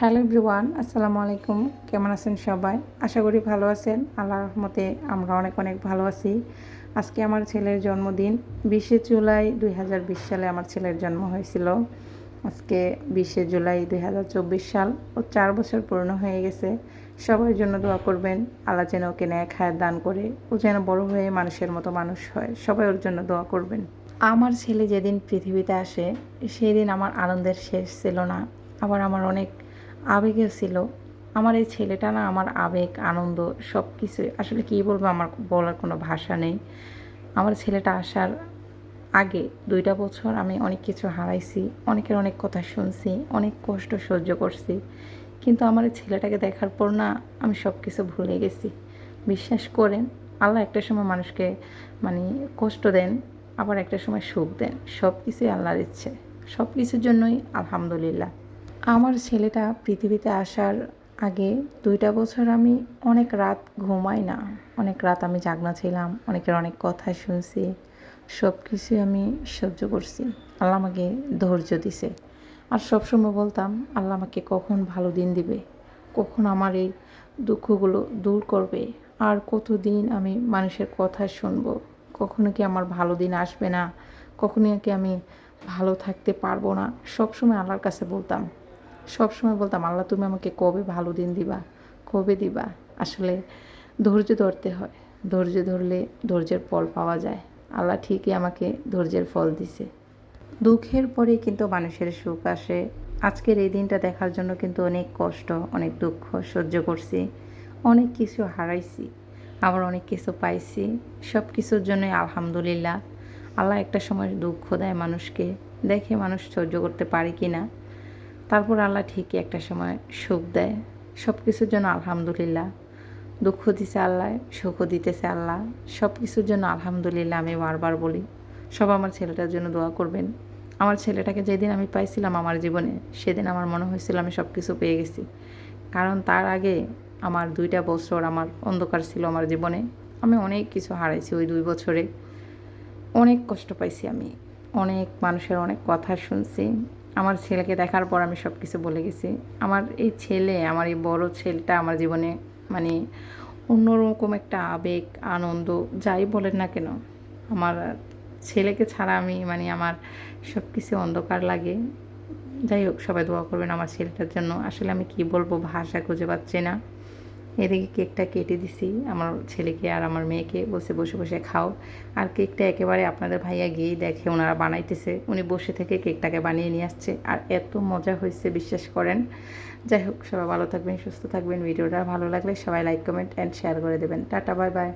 Hello everyone, আসসালামু আলাইকুম। কেমন আছেন সবাই? আশা করি ভালো আছেন। আল্লাহর রহমতে আমরা অনেক অনেক ভালো আছি। আজকে আমার ছেলের জন্মদিন। 20শে জুলাই 2020 সালে আমার ছেলের জন্ম হয়েছিল। আজকে 20শে জুলাই 2024 সাল। ও 4 বছর পূর্ণ হয়ে গেছে। সবার জন্য দোয়া করবেন, আল্লাহ যেন ওকে নেক হায়াত দান করে, ও যেন বড় হয়ে মানুষের মতো মানুষ হয়। সবাই ওর জন্য দোয়া করবেন। আমার ছেলে যেদিন পৃথিবীতে আসে সেই দিন আমার আনন্দের শেষ ছিল না। আবার আমার অনেক আবেগও ছিল। আমার এই ছেলেটা না, আমার আবেগ, আনন্দ সব কিছুই আসলে কী বলবো, আমার বলার কোনো ভাষা নেই। আমার ছেলেটা আসার আগে 2টা বছর আমি অনেক কিছু হারাইছি, অনেকের অনেক কথা শুনছি, অনেক কষ্ট সহ্য করছি। কিন্তু আমার এই ছেলেটাকে দেখার পর না, আমি সব কিছু ভুলে গেছি। বিশ্বাস করেন, আল্লাহ একটা সময় মানুষকে মানে কষ্ট দেন, আবার একটা সময় সুখ দেন। সব কিছুই আল্লাহর ইচ্ছে। সব কিছুর জন্যই আলহামদুলিল্লাহ। আমার ছেলেটা পৃথিবীতে আসার আগে 2টা বছর আমি অনেক রাত ঘুমাই না। অনেক রাত আমি জাগনা ছিলাম, অনেকের অনেক কথা শুনছি, সব কিছুই আমি সহ্য করছি। আল্লাহ আমাকে ধৈর্য দিছে। আর সবসময় বলতাম, আল্লাহ আমাকে কখন ভালো দিন দিবে, কখন আমার এই দুঃখগুলো দূর করবে, আর কতদিন আমি মানুষের কথা শুনবো, কখনো কি আমার ভালো দিন আসবে না, কখনো কি আমি ভালো থাকতে পারবো না। সবসময় আল্লাহর কাছে বলতাম, সবসময় বলতাম, আল্লাহ তুমি আমাকে কবে ভালো দিন দিবা, কবে দিবা। আসলে ধৈর্য ধরতে হয়। ধৈর্য ধরলে ধৈর্যের ফল পাওয়া যায়। আল্লাহ ঠিকই আমাকে ধৈর্যের ফল দিছে। দুঃখের পরে কিন্তু মানুষের সুখ আসে। আজকের এই দিনটা দেখার জন্য কিন্তু অনেক কষ্ট, অনেক দুঃখ সহ্য করছি, অনেক কিছু হারাইছি, আবার অনেক কিছু পাইছি। সব কিছুর জন্যই আলহামদুলিল্লাহ। আল্লাহ একটা সময় দুঃখ দেয় মানুষকে, দেখে মানুষ সহ্য করতে পারে কি না। তারপর আল্লাহ ঠিকই একটা সময় সুখ দেয়। সব কিছুর জন্য আলহামদুলিল্লাহ। দুঃখ দিছে আল্লাহ, সুখও দিতেছে আল্লাহ। সব কিছুর জন্য আলহামদুলিল্লাহ আমি বারবার বলি। সব আমার ছেলেটার জন্য দোয়া করবেন। আমার ছেলেটাকে যেদিন আমি পাইছিলাম আমার জীবনে, সেদিন আমার মনে হয়েছিল আমি সব কিছু পেয়ে গেছি। কারণ তার আগে আমার 2টা বছর আমার অন্ধকার ছিল আমার জীবনে। আমি অনেক কিছু হারাইছি ওই 2 বছরে। অনেক কষ্ট পাইছি আমি, অনেক মানুষের অনেক কথা শুনছি। আমার ছেলেকে দেখার পর আমি সব কিছু বলে গেছি। আমার এই ছেলে, আমার এই বড় ছেলেটা আমার জীবনে মানে অন্যরকম একটা আবেগ, আনন্দ যাই বলেন না কেন, আমার ছেলেকে ছাড়া আমি আমার সব কিছু অন্ধকার লাগে। যাই হোক, সবাই দোয়া করবেন আমার ছেলেটার জন্য। আসলে আমি কি বলবো, ভাষা খুঁজে পাচ্ছি না। এদিকে কেকটা কেটে দিছি আমার ছেলেকে আর আমার মেয়েকে, বসে বসে বসে খাও। আর কেকটা একেবারে আপনাদের ভাইয়া গিয়েই দেখে ওনারা বানাইতেছে, উনি বসে থেকে কেকটাকে বানিয়ে নিয়ে আসছে, আর এত মজা হয়েছে বিশ্বাস করেন। যাই হোক, সবাই ভালো থাকবেন, সুস্থ থাকবেন। ভিডিওটা ভালো লাগলে সবাই লাইক, কমেন্ট অ্যান্ড শেয়ার করে দেবেন। Tata, bye bye.